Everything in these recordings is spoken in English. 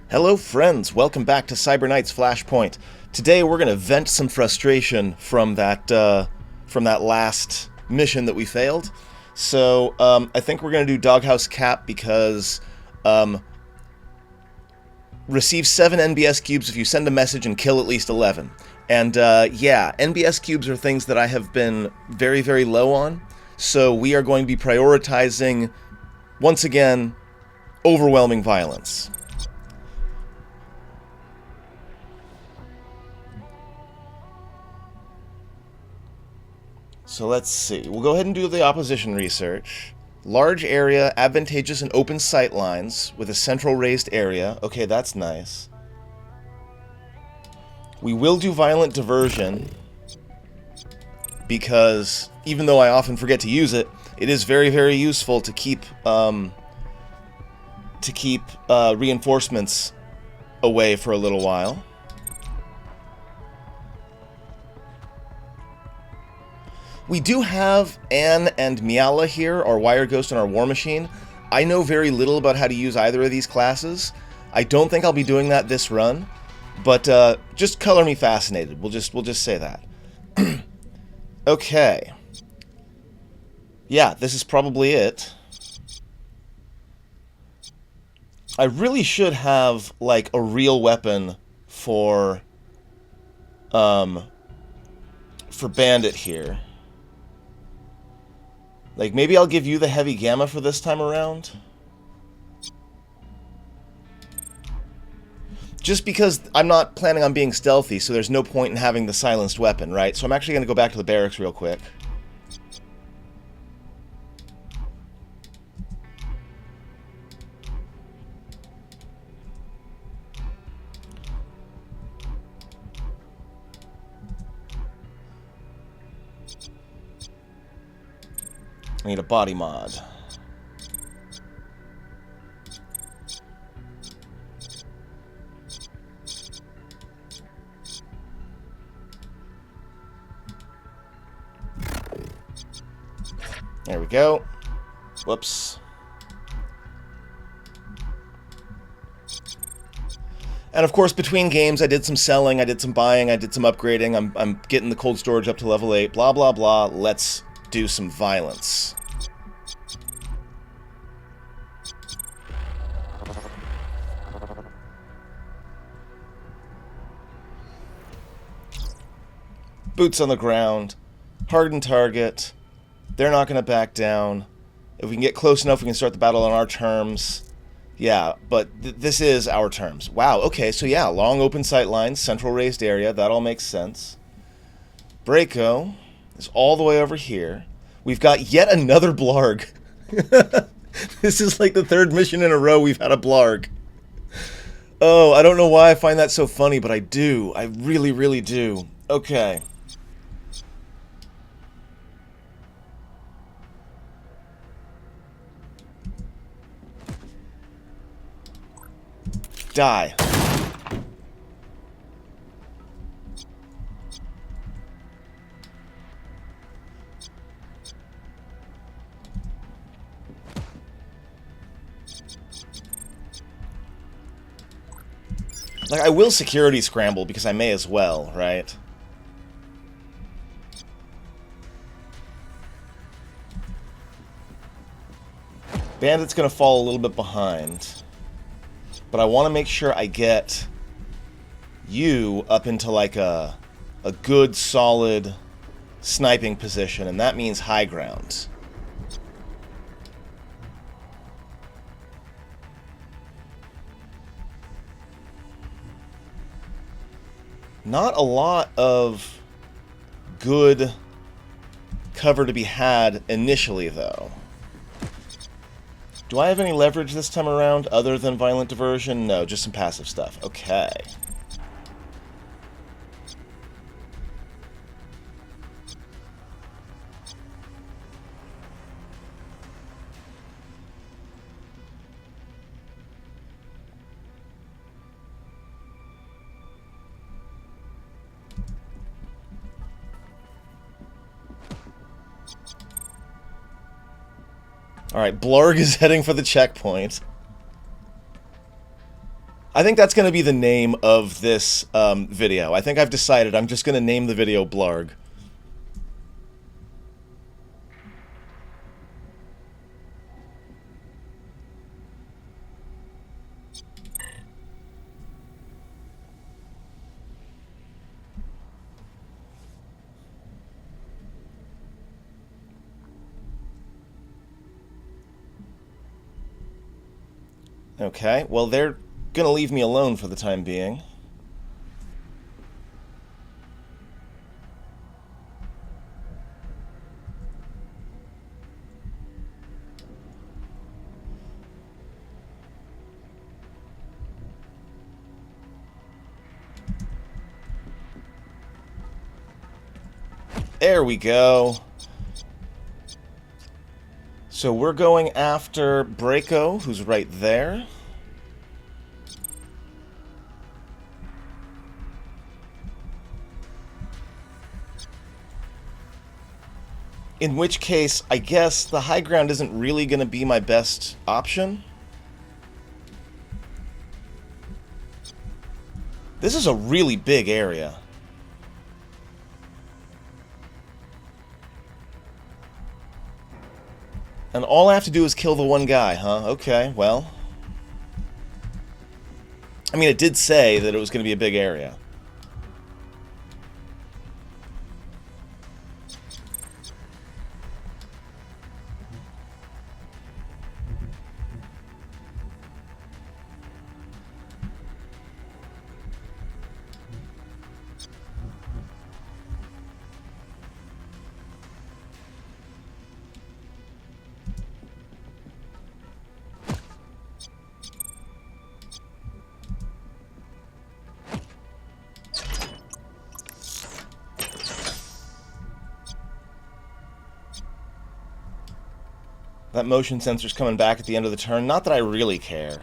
Hello friends, welcome back to Cyber Knight's Flashpoint. Today we're going to vent some frustration from that last mission that we failed. So I think we're going to do Doghouse Cap because receive 7 NBS cubes if you send a message and kill at least 11. And yeah, NBS cubes are things that I have been very, very low on. So we are going to be prioritizing, once again, overwhelming violence. So let's see. We'll go ahead and do the opposition research. Large area, advantageous and open sight lines with a central raised area. Okay, that's nice. We will do violent diversion because even though I often forget to use it, it is very, very useful to keep reinforcements away for a little while. We do have Anne and Miala here, our Wire Ghost and our War Machine. I know very little about how to use either of these classes. I don't think I'll be doing that this run, but just color me fascinated. We'll just say that. Okay. Yeah, this is probably it. I really should have like a real weapon for Bandit here. Like, maybe I'll give you the heavy gamma for this time around. Just because I'm not planning on being stealthy, so there's no point in having the silenced weapon, right? So I'm actually going to go back to the barracks real quick. I need a body mod. There we go. Whoops. And of course, between games, I did some selling, I did some buying, I did some upgrading. I'm getting the cold storage up to level 8, blah, blah, blah. Let's do some violence. Boots on the ground, hardened target. They're not going to back down. If we can get close enough, we can start the battle on our terms. Yeah, but this is our terms. Wow, okay, so yeah, long open sight lines, central raised area, that all makes sense. Braco is all the way over here. We've got yet another Blarg. This is like the third mission in a row we've had a Blarg. Oh, I don't know why I find that so funny, but I do. I really, really do. Okay. Die. Like, I will security scramble because I may as well, right? Bandit's gonna fall a little bit behind. But I want to make sure I get you up into like a good, solid sniping position, and that means high ground. Not a lot of good cover to be had initially, though. Do I have any leverage this time around other than violent diversion? No, just some passive stuff. Okay. Alright, Blarg is heading for the checkpoint. I think that's going to be the name of this video. I think I've decided I'm just going to name the video Blarg. Okay, well, they're gonna leave me alone for the time being. There we go. So we're going after Braco, who's right there. In which case, I guess the high ground isn't really going to be my best option. This is a really big area. And all I have to do is kill the one guy, huh? Okay, well. I mean, it did say that it was going to be a big area. That motion sensor's coming back at the end of the turn. Not that I really care.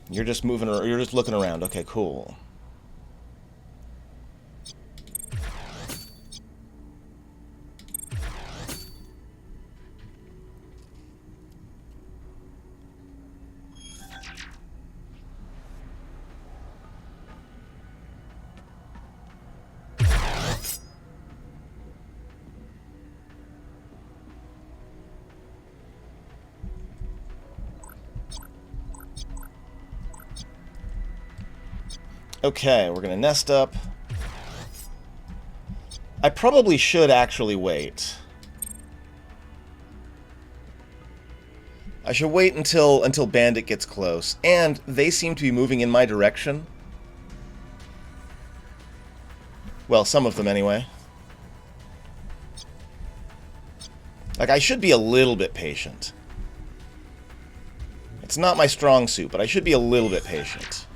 You're just moving, or you're just looking around. Okay, cool. Okay, we're gonna nest up. I probably should actually wait. I should wait until Bandit gets close, and they seem to be moving in my direction. Well, some of them anyway. Like, I should be a little bit patient. It's not my strong suit, but I should be a little bit patient.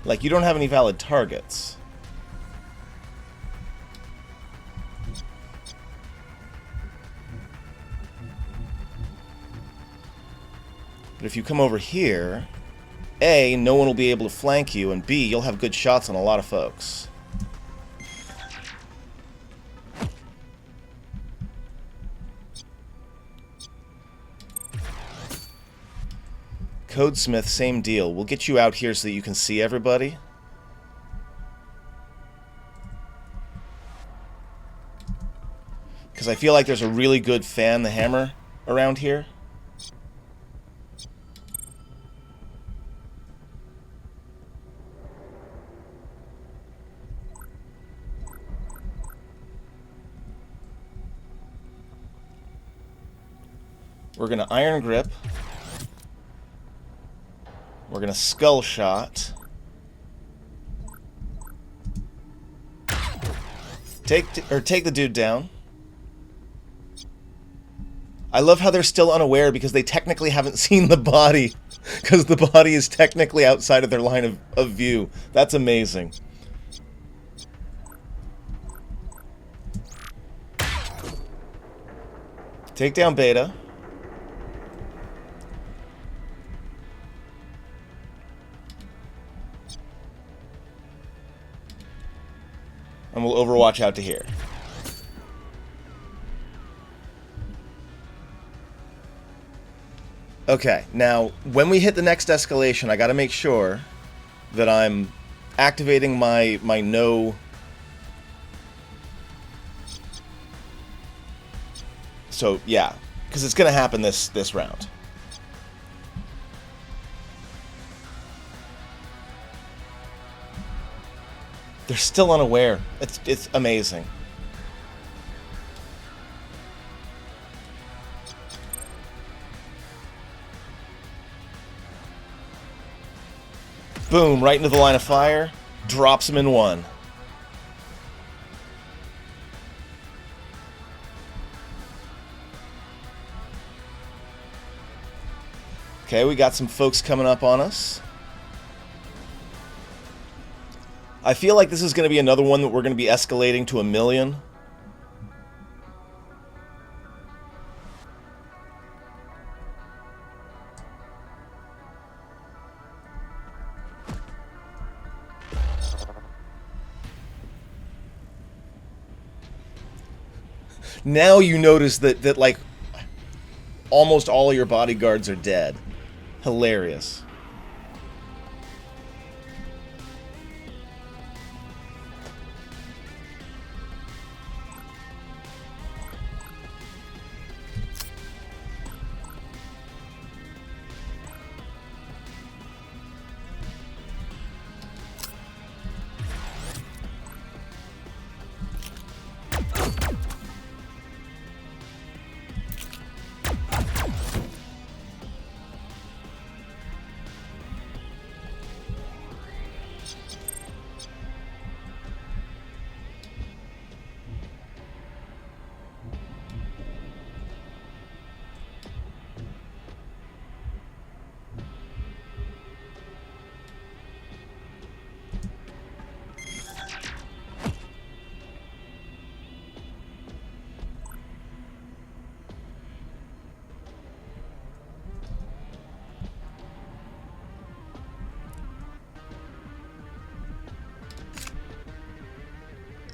Like, you don't have any valid targets. But if you come over here, A, no one will be able to flank you, and B, you'll have good shots on a lot of folks. Codesmith, same deal. We'll get you out here so that you can see everybody. Because I feel like there's a really good fan the hammer around here. We're going to Iron Grip. We're going to Skull Shot. Take the dude down. I love how they're still unaware because they technically haven't seen the body. Because the body is technically outside of their line of view. That's amazing. Take down Beta. And we'll overwatch out to here. Okay, now, when we hit the next escalation, I gotta make sure that I'm activating my no... So, yeah, because it's gonna happen this round. They're still unaware. It's amazing. Boom, right into the line of fire. Drops him in one. Okay, we got some folks coming up on us. I feel like this is going to be another one that we're going to be escalating to 1,000,000. Now you notice that like, almost all of your bodyguards are dead. Hilarious.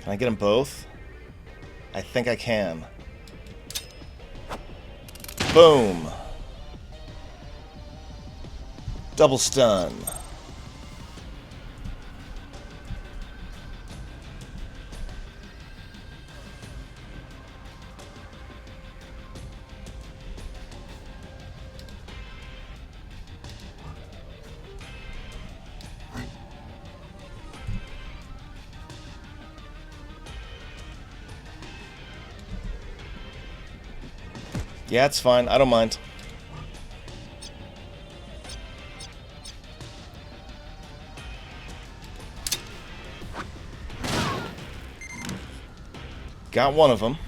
Can I get them both? I think I can. Boom. Double stun. Yeah, it's fine. I don't mind. Got one of them.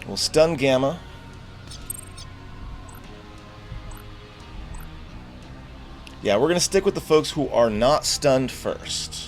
We'll stun Gamma. Yeah, we're going to stick with the folks who are not stunned first.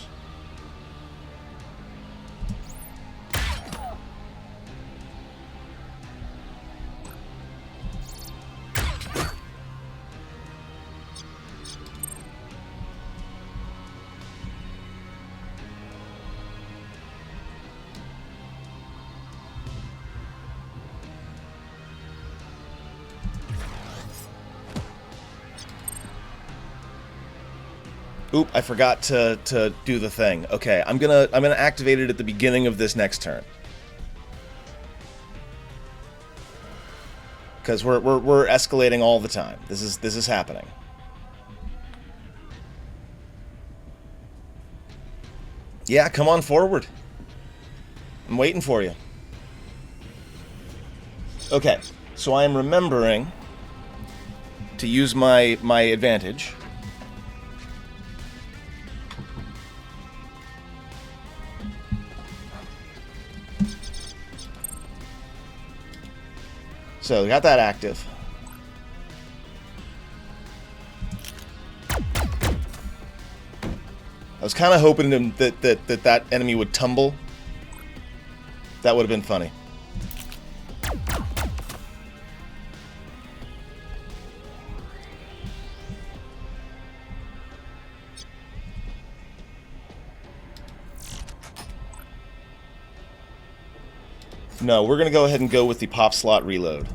Oop, I forgot to do the thing. Okay, I'm gonna activate it at the beginning of this next turn. Because we're escalating all the time. This is happening. Yeah, come on forward. I'm waiting for you. Okay, so I am remembering to use my advantage. So, got that active. I was kind of hoping that enemy would tumble. That would have been funny. No, we're going to go ahead and go with the pop slot reload.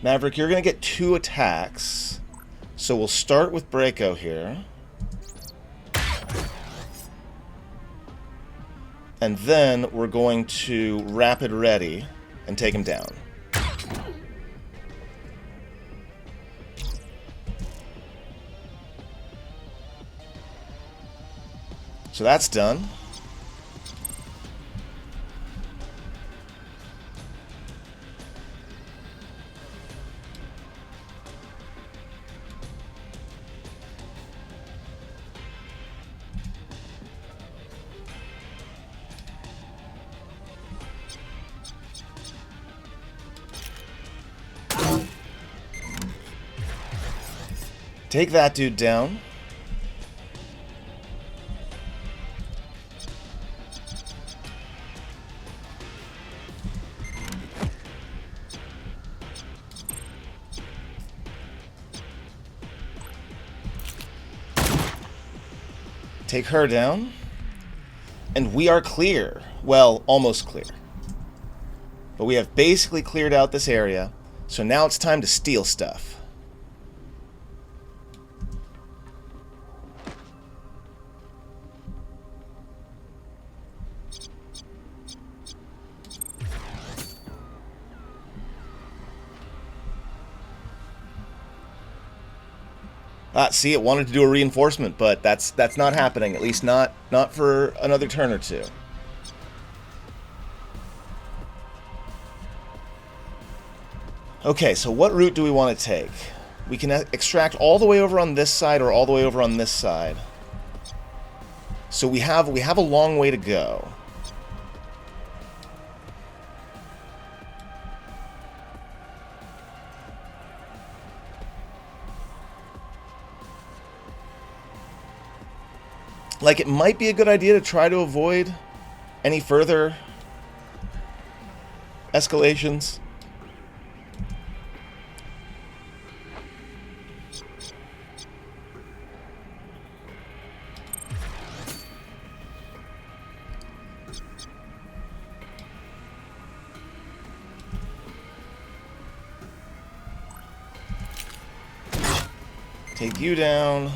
Maverick, you're going to get 2 attacks. So we'll start with Braco here. And then we're going to Rapid Ready and take him down. So that's done. Take that dude down. Take her down. And we are clear. Well, almost clear. But we have basically cleared out this area. So now it's time to steal stuff. See, it wanted to do a reinforcement, but that's not happening. At least not for another turn or two. Okay, so what route do we want to take? We can extract all the way over on this side or all the way over on this side. So we have a long way to go. Like, it might be a good idea to try to avoid any further escalations. Take you down.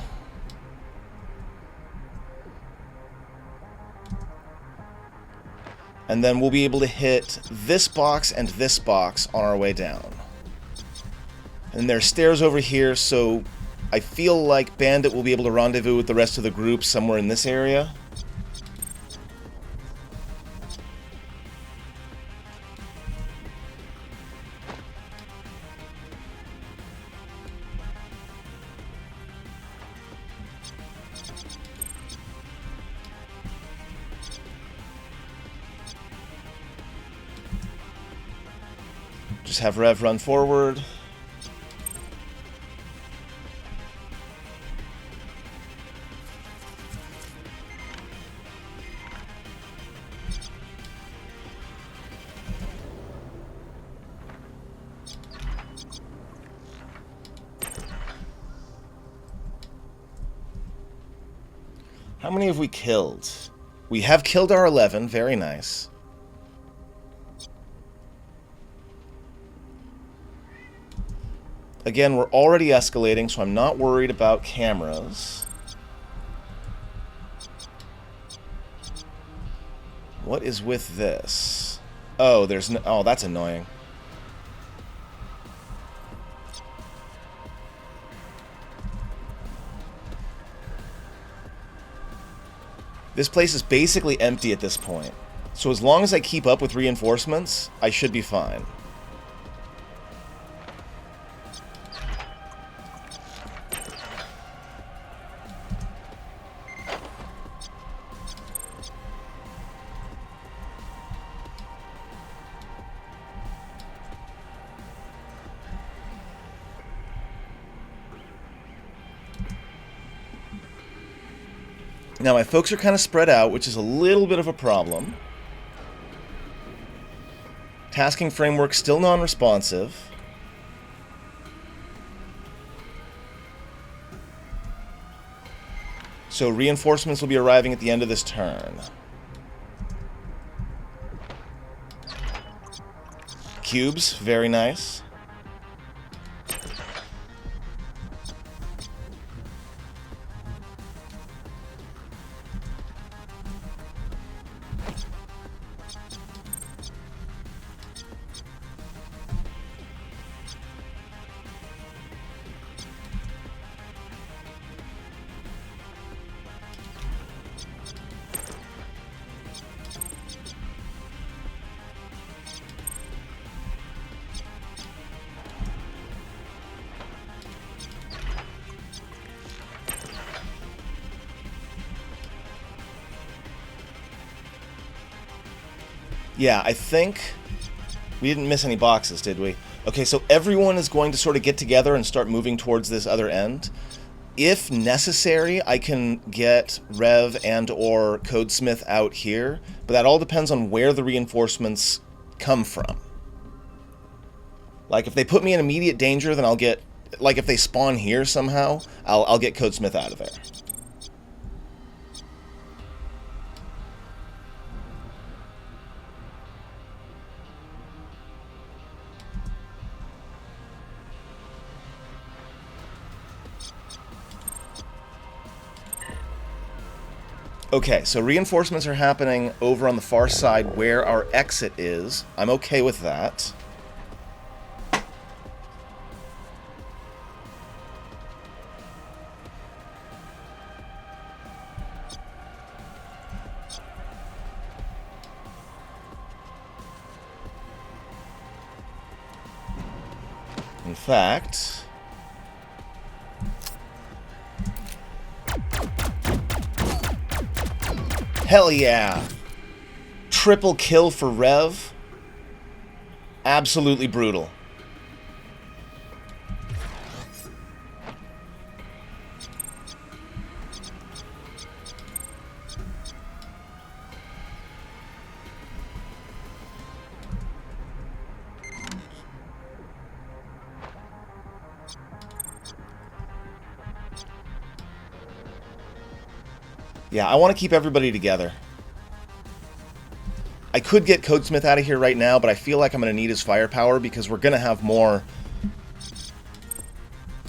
And then we'll be able to hit this box and this box on our way down. And there's stairs over here, so I feel like Bandit will be able to rendezvous with the rest of the group somewhere in this area. Just have Rev run forward. How many have we killed? We have killed our 11. Very nice. Again, we're already escalating, so I'm not worried about cameras. What is with this? Oh, there's no... Oh, that's annoying. This place is basically empty at this point. So as long as I keep up with reinforcements, I should be fine. Now my folks are kind of spread out, which is a little bit of a problem. Tasking framework still non-responsive. So reinforcements will be arriving at the end of this turn. Cubes, very nice. Yeah, I think we didn't miss any boxes, did we? Okay, so everyone is going to sort of get together and start moving towards this other end. If necessary, I can get Rev and or Codesmith out here, but that all depends on where the reinforcements come from. Like, if they put me in immediate danger, then I'll get... Like, if they spawn here somehow, I'll get Codesmith out of there. Okay, so reinforcements are happening over on the far side where our exit is. I'm okay with that. In fact... Hell yeah! Triple kill for Rev. Absolutely brutal. Yeah, I want to keep everybody together. I could get Codesmith out of here right now, but I feel like I'm going to need his firepower because we're going to have more...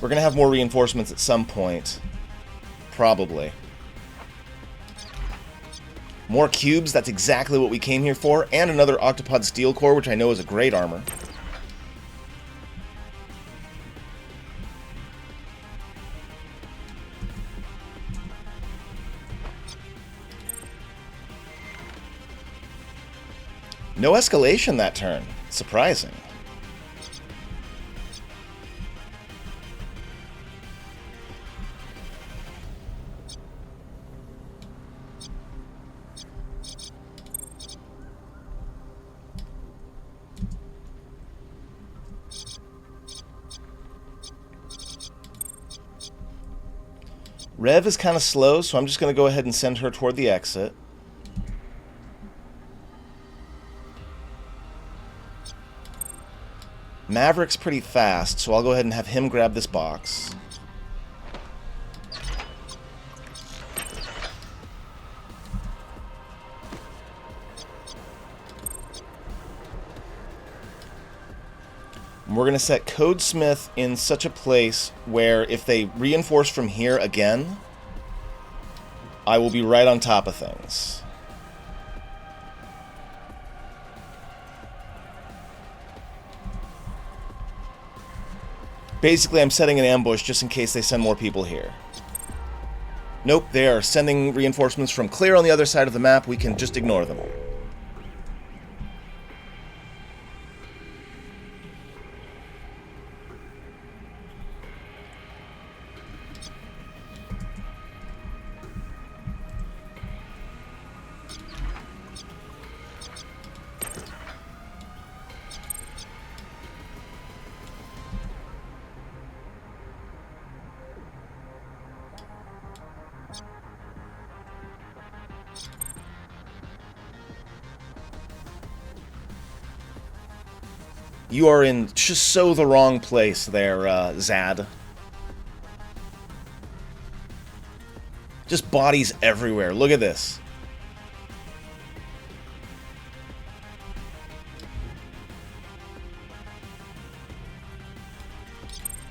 We're going to have more reinforcements at some point. Probably. More cubes, that's exactly what we came here for. And another Octopod Steel Core, which I know is a great armor. No escalation that turn. Surprising. Rev is kind of slow, so I'm just going to go ahead and send her toward the exit. Maverick's pretty fast, so I'll go ahead and have him grab this box. And we're going to set Codesmith in such a place where if they reinforce from here again, I will be right on top of things. Basically, I'm setting an ambush just in case they send more people here. Nope, they are sending reinforcements from clear on the other side of the map. We can just ignore them. You are in just so the wrong place there, Zad. Just bodies everywhere. Look at this.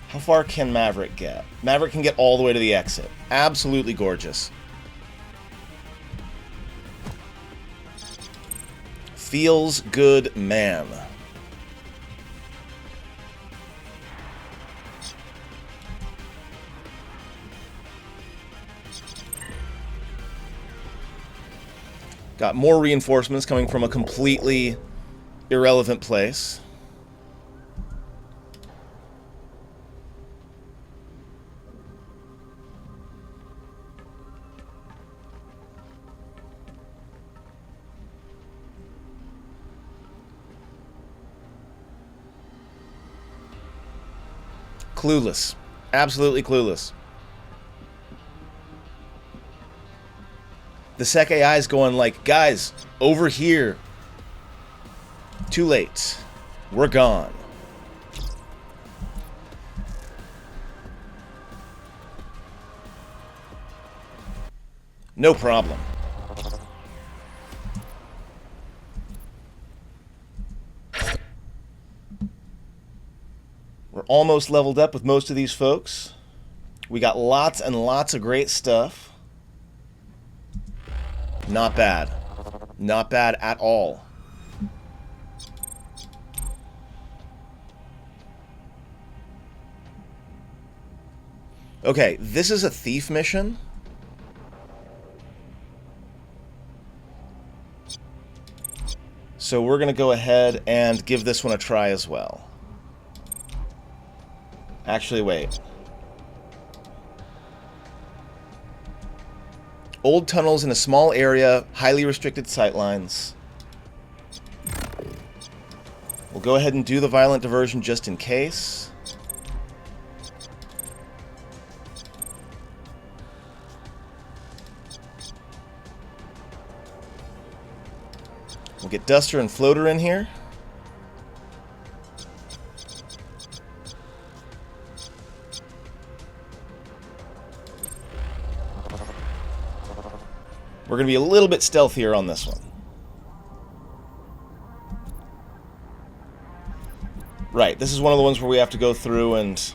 How far can Maverick get? Maverick can get all the way to the exit. Absolutely gorgeous. Feels good, man. Got more reinforcements coming from a completely irrelevant place. Clueless. Absolutely clueless. The Sec AI is going like, guys, over here. Too late. We're gone. No problem. We're almost leveled up with most of these folks. We got lots and lots of great stuff. Not bad. Not bad at all. Okay, this is a thief mission. So we're going to go ahead and give this one a try as well. Actually, wait. Old tunnels in a small area, highly restricted sightlines. We'll go ahead and do the violent diversion just in case. We'll get Duster and Floater in here. We're going to be a little bit stealthier on this one. Right, this is one of the ones where we have to go through and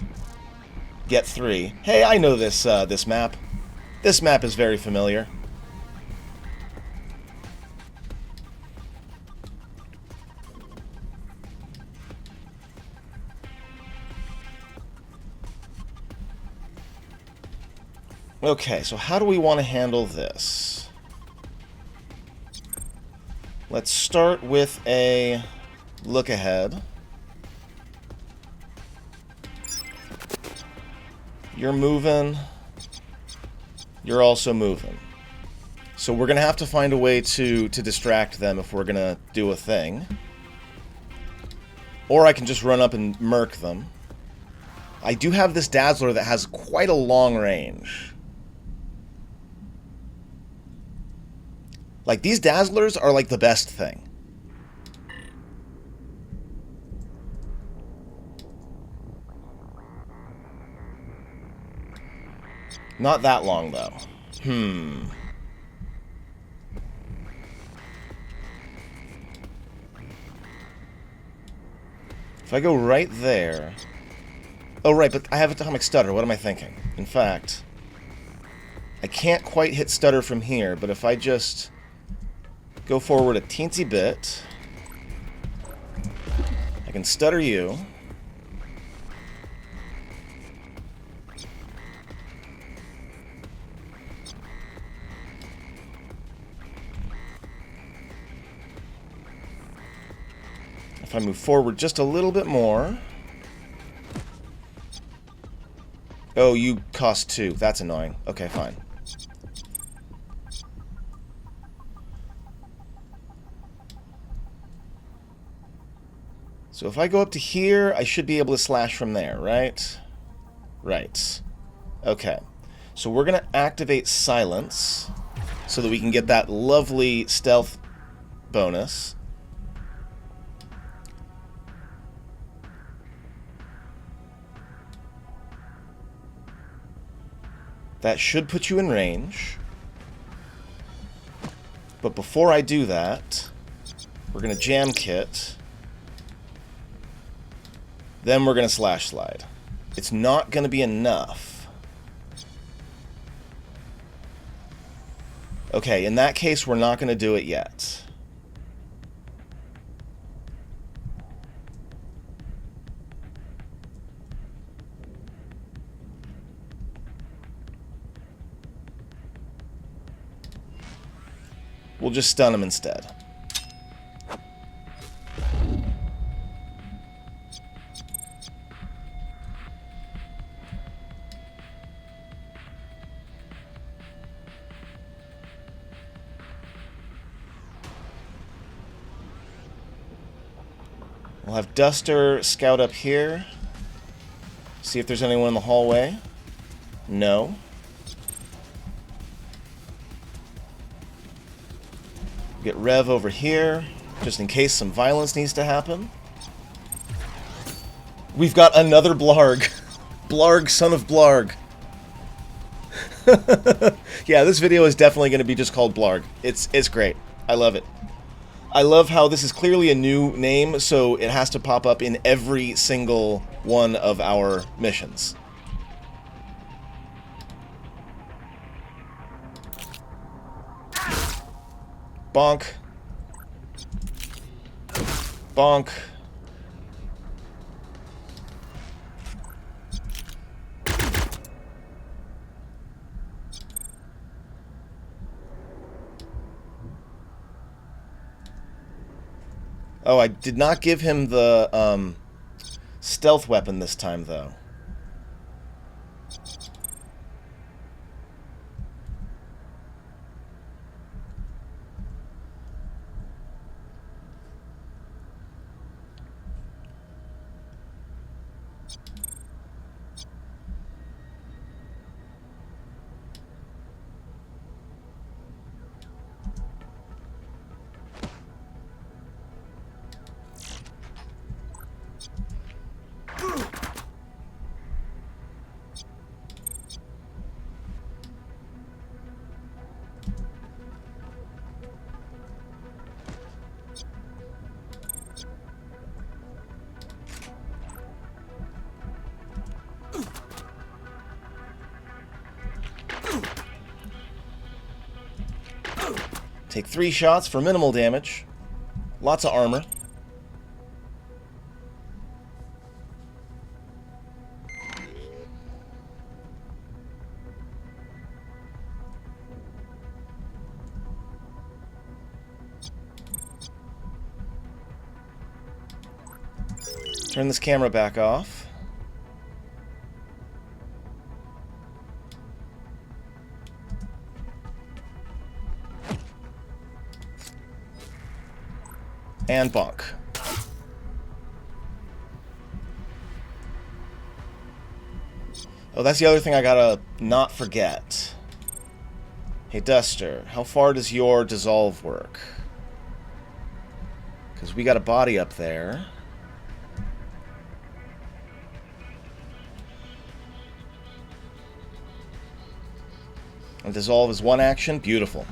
get 3. Hey, I know this this map. This map is very familiar. Okay, so how do we want to handle this? Let's start with a look ahead. You're moving. You're also moving. So we're going to have to find a way to distract them if we're going to do a thing. Or I can just run up and murk them. I do have this Dazzler that has quite a long range. Like, these Dazzlers are like the best thing. Not that long, though. If I go right there... Oh, right, but I have Atomic Stutter. What am I thinking? In fact, I can't quite hit Stutter from here, but if I just... go forward a teensy bit. I can stutter you. If I move forward just a little bit more. Oh, you cost 2. That's annoying. Okay, fine. So if I go up to here, I should be able to slash from there, right? Right. Okay. So we're going to activate Silence so that we can get that lovely stealth bonus. That should put you in range. But before I do that, we're going to jam kit. Then we're going to slash slide. It's not going to be enough. Okay, in that case, we're not going to do it yet. We'll just stun him instead. We'll have Duster scout up here. See if there's anyone in the hallway. No. Get Rev over here, just in case some violence needs to happen. We've got another Blarg. Blarg, son of Blarg. Yeah, this video is definitely going to be just called Blarg. It's great. I love it. I love how this is clearly a new name, so it has to pop up in every single one of our missions. Bonk. Bonk. Oh, I did not give him the stealth weapon this time, though. Take 3 shots for minimal damage. Lots of armor. Turn this camera back off. And bonk. Oh, that's the other thing I gotta not forget. Hey, Duster, how far does your dissolve work? Because we got a body up there. And dissolve is 1 action. Beautiful.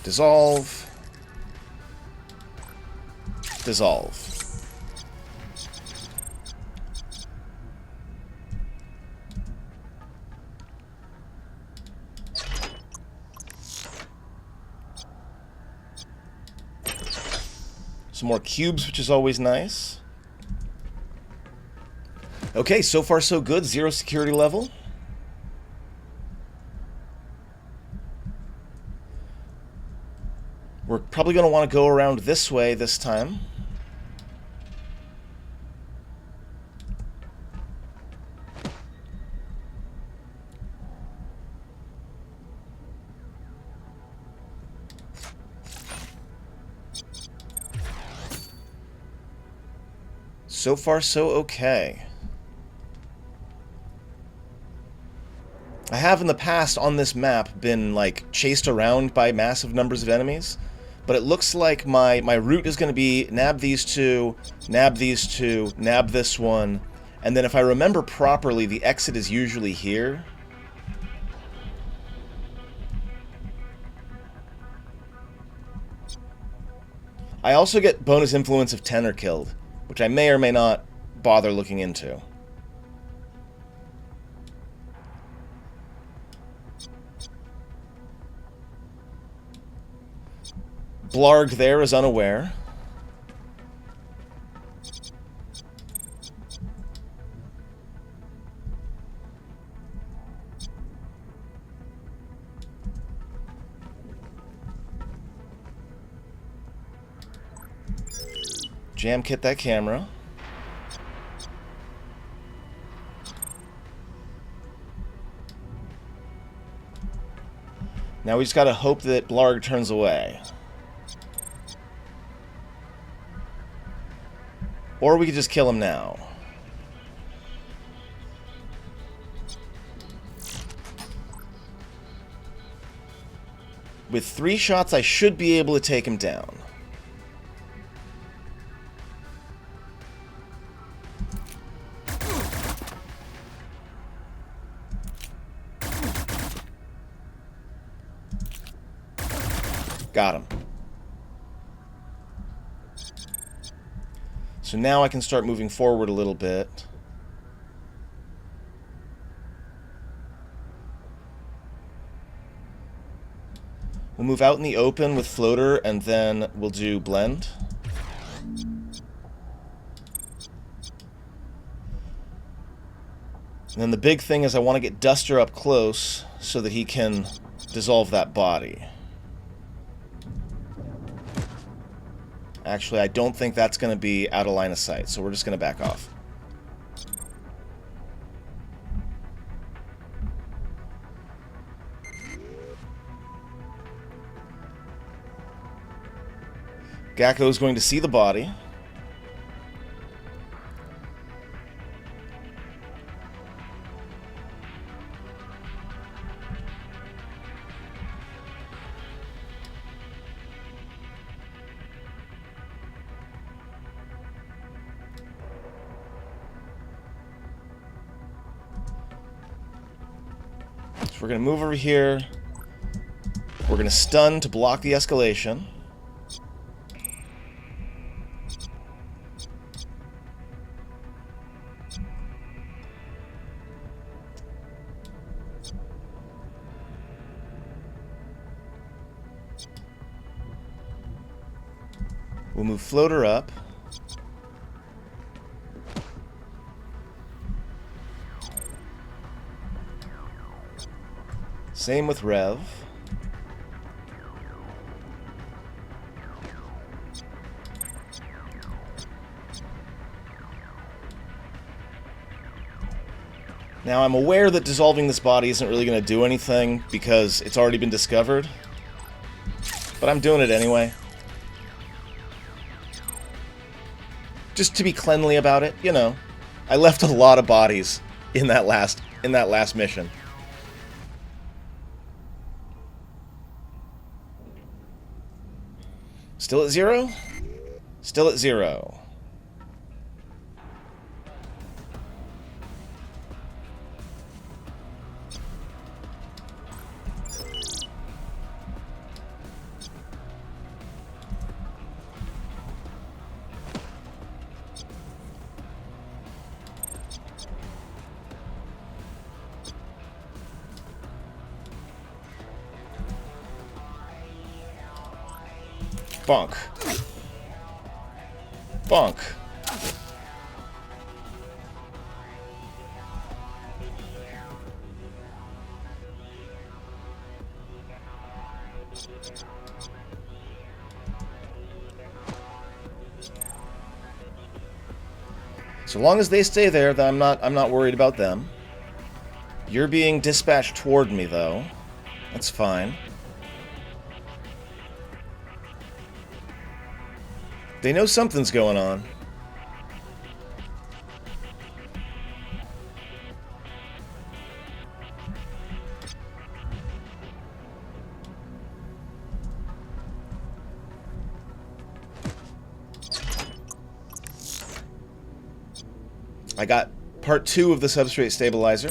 Dissolve. Dissolve. Some more cubes, which is always nice. Okay, so far so good. 0 security level. We're probably going to want to go around this way this time. So far so okay. I have in the past on this map been like chased around by massive numbers of enemies, but it looks like my route is going to be nab these 2, nab these 2, nab this one, And then if I remember properly, the exit is usually here. I also get bonus influence if 10 are killed, which I may or may not bother looking into. Blarg there is unaware. Jam kit that camera. Now we just gotta hope that Blarg turns away. Or we could just kill him now. With 3 shots, I should be able to take him down. Got him. So now I can start moving forward a little bit. We'll move out in the open with floater, and then we'll do blend. And then the big thing is I want to get Duster up close so that he can dissolve that body. Actually, I don't think that's going to be out of line of sight, so we're just going to back off. Gakko is going to see the body. So we're going to move over here. We're going to stun to block the escalation. We'll move floater up. Same with Rev. Now I'm aware that dissolving this body isn't really going to do anything because it's already been discovered, but I'm doing it anyway. Just to be cleanly about it, you know. I left a lot of bodies in that last mission. Still at 0? Still at 0. Bonk. Bonk. So long as they stay there, then I'm not worried about them. You're being dispatched toward me, though. That's fine. They know something's going on. I got Part 2 of the substrate stabilizer.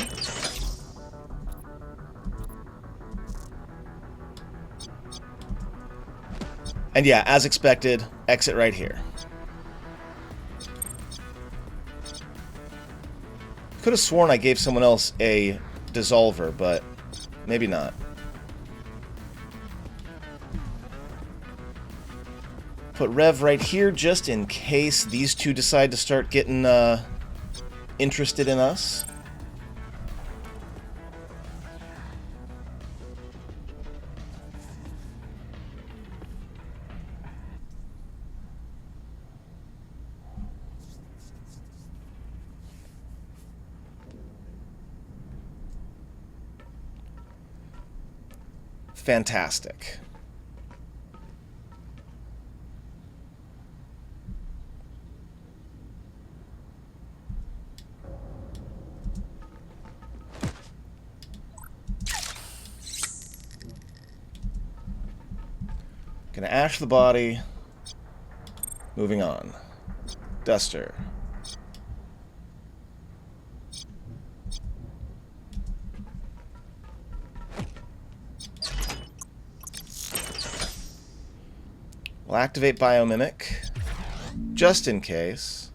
And yeah, as expected, exit right here. Could have sworn I gave someone else a dissolver, but maybe not. Put Rev right here just in case these two decide to start getting interested in us. Fantastic. Gonna ash the body. Moving on. Duster. We'll activate Biomimic, just in case.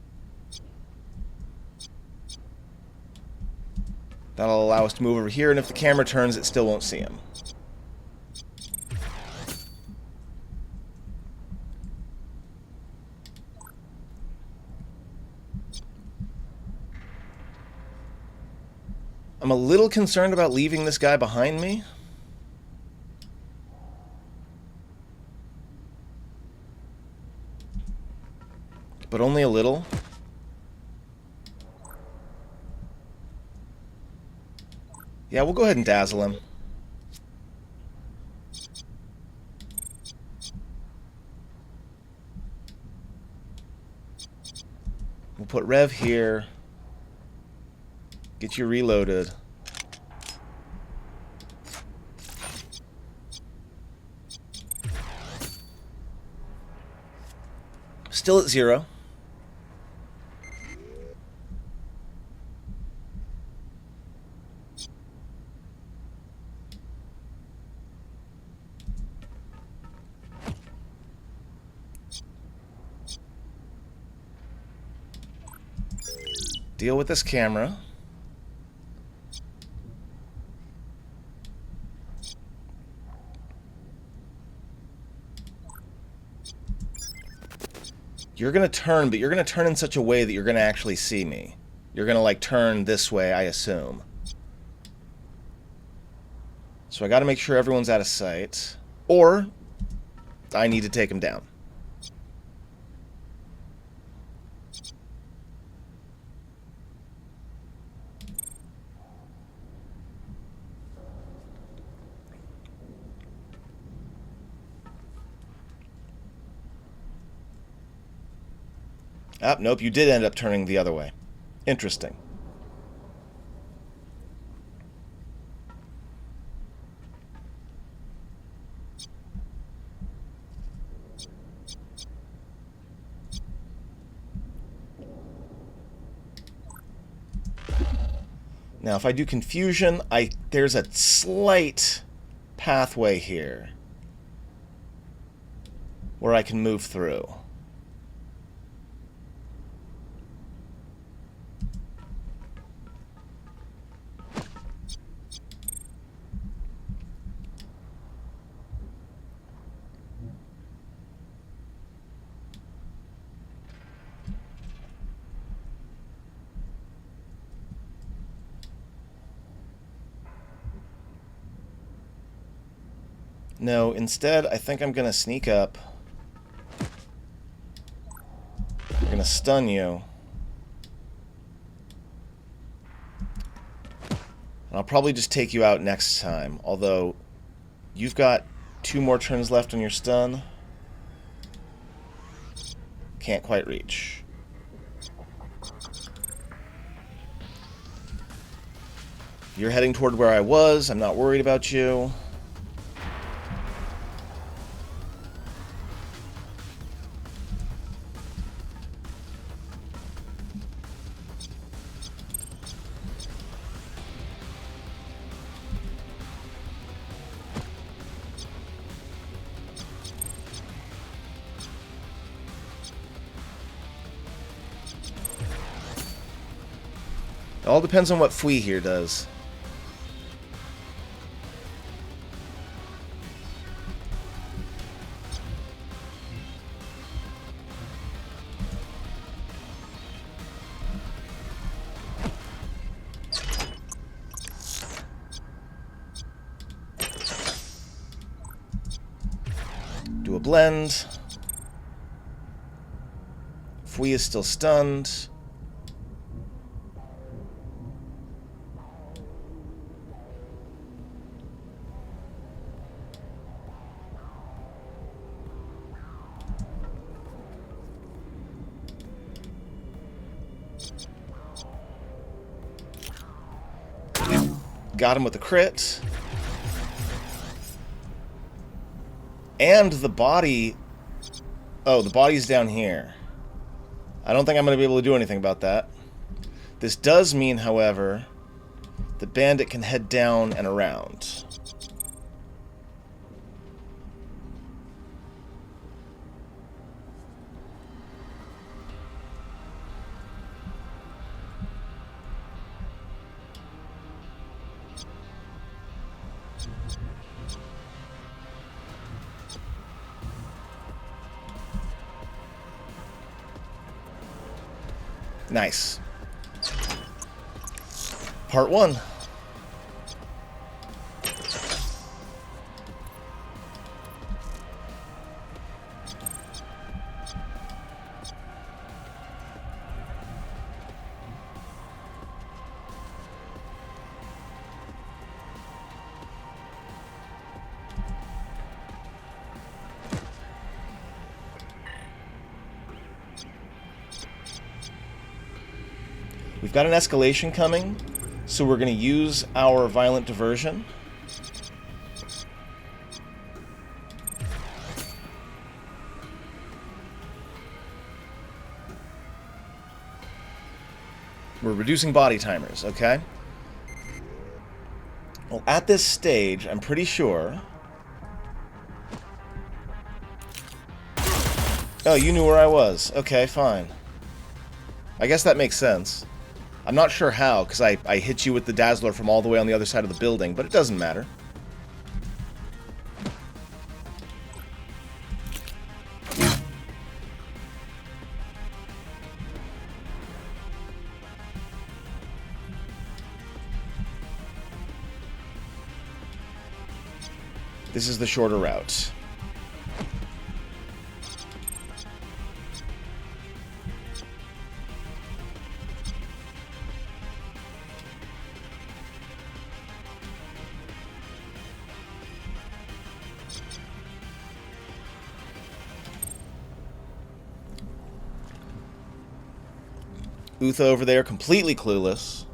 That'll allow us to move over here, and if the camera turns, it still won't see him. I'm a little concerned about leaving this guy behind me. But only a little. Yeah, we'll go ahead and dazzle him. We'll put Rev here. Get you reloaded. Still at 0. Deal with this camera. You're going to turn, but you're going to turn in such a way that you're going to actually see me. You're going to, like, turn this way, I assume. So I got to make sure everyone's out of sight. Or I need to take him down. Ah, nope, you did end up turning the other way. Interesting. Now, if I do confusion, there's a slight pathway here where I can move through. No, instead, I think I'm going to sneak up. I'm going to stun you. And I'll probably just take you out next time. Although, you've got 2 more turns left on your stun. Can't quite reach. You're heading toward where I was. I'm not worried about you. all depends on what Fui here does. Do a blend. Fui is still stunned. Got him with the crit. And the body... Oh, the body's down here. I don't think I'm going to be able to do anything about that. This does mean, however, the bandit can head down and around. Nice. Part 1. We've got an escalation coming, so we're going to use our violent diversion. We're reducing body timers, okay? Well, at this stage, I'm pretty sure... Oh, you knew where I was. Okay, fine. I guess that makes sense. I'm not sure how, because I hit you with the Dazzler from all the way on the other side of the building, but it doesn't matter. This is the shorter route. Utha over there, completely clueless.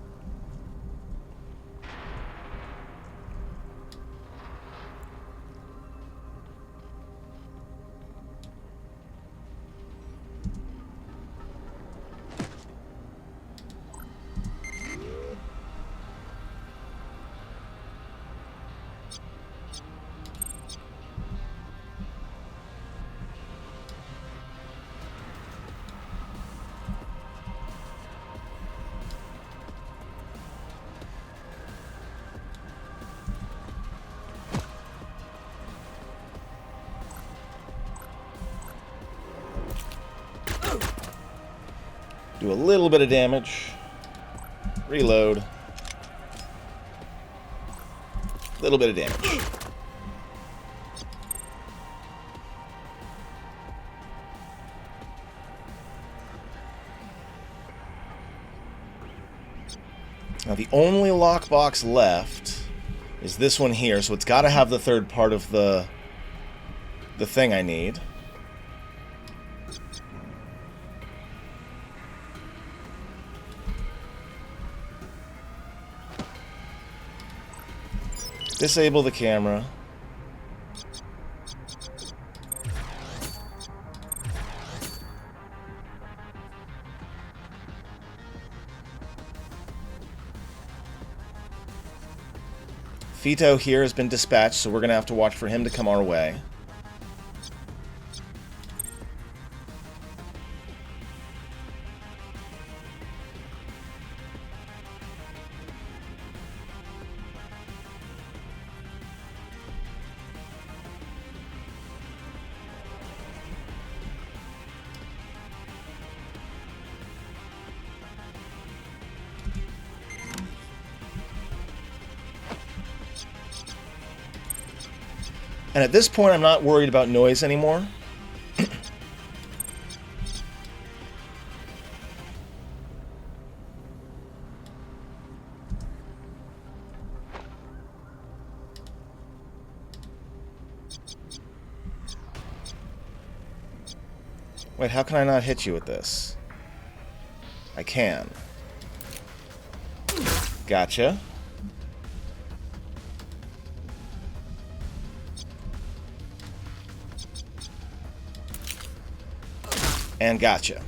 Do a little bit of damage. Reload. Little bit of damage. Now the only lockbox left is this one here, so it's got to have the third part of the thing I need. Disable the camera. Fito here has been dispatched, so we're going to have to watch for him to come our way. And at this point, I'm not worried about noise anymore. Wait, how can I not hit you with this? I can. Gotcha. And gotcha.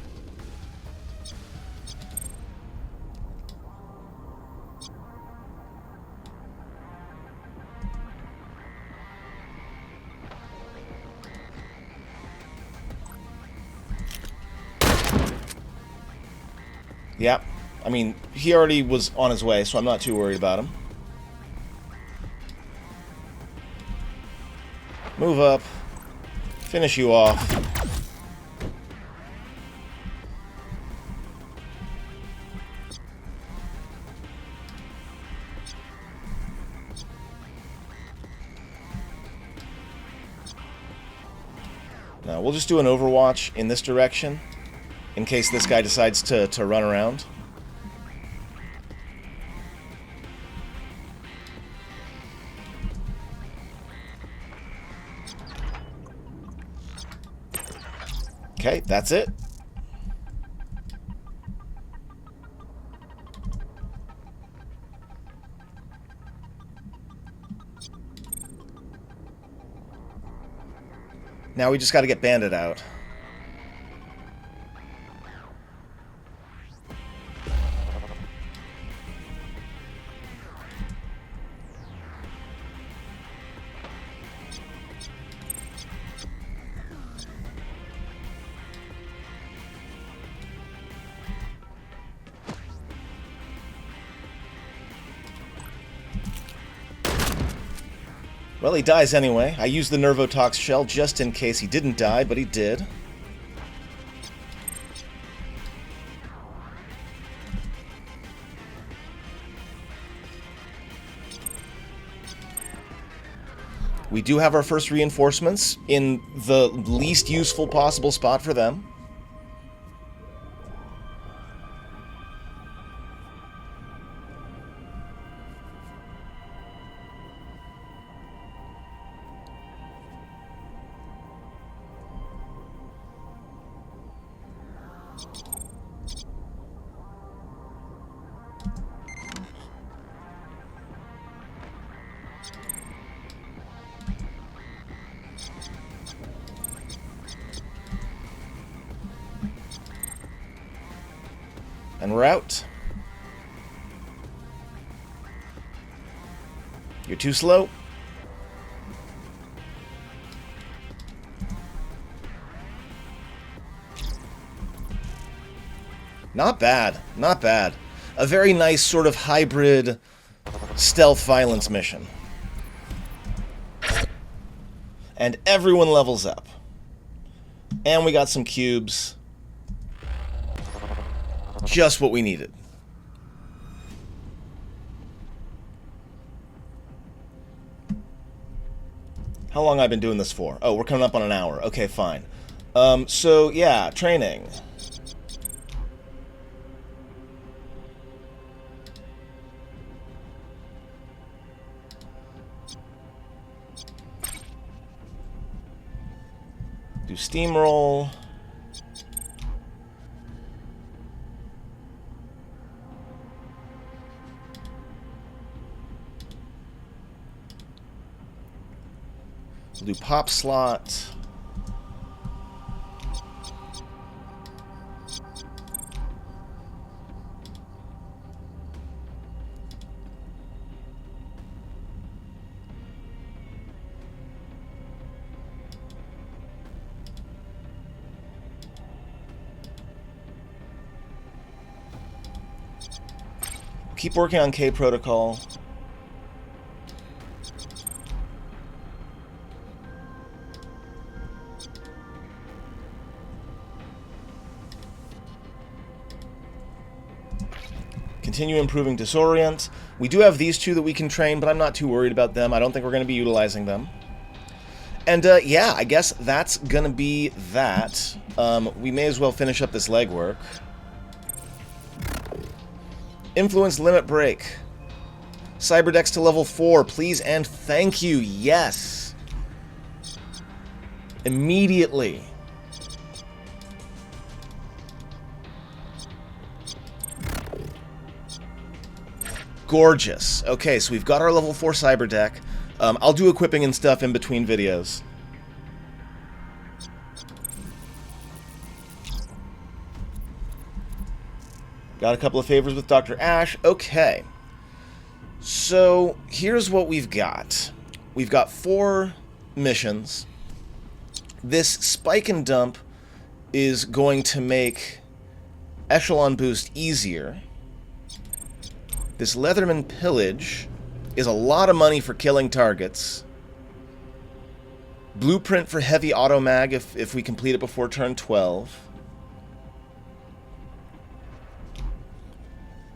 Yep. I mean, he already was on his way, so I'm not too worried about him. Move up. Finish you off. Now, we'll just do an overwatch in this direction, in case this guy decides to run around. Okay, that's it. Now we just got to get Bandit out. Well, he dies anyway. I used the Nervotox shell just in case he didn't die, but he did. We do have our first reinforcements in the least useful possible spot for them. And we're out. You're too slow. Not bad. Not bad. A very nice sort of hybrid stealth violence mission. And everyone levels up. And we got some cubes. Just what we needed. How long have I been doing this for? Oh, we're coming up on an hour. Okay, fine. So, yeah, training. Do steamroll. We'll do pop slot. Keep working on K protocol. Continue improving Disorient. We do have these two that we can train, but I'm not too worried about them. I don't think we're going to be utilizing them. And yeah, I guess that's gonna be that. We may as well finish up this legwork. Influence limit break. Cyberdex to level 4, please and thank you. Yes. Immediately. Gorgeous. Okay, so we've got our level 4 Cyberdeck. I'll do equipping and stuff in between videos. Got a couple of favors with Dr. Ash. Okay. So, here's what we've got. We've got 4 missions. This spike and dump is going to make echelon boost easier. This Leatherman pillage is a lot of money for killing targets. Blueprint for heavy auto mag if we complete it before turn 12.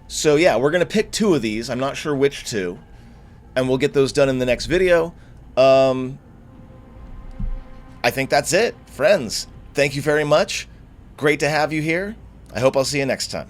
So yeah, we're going to pick 2 of these. I'm not sure which 2. And we'll get those done in the next video. I think that's it. Friends, thank you very much. Great to have you here. I hope I'll see you next time.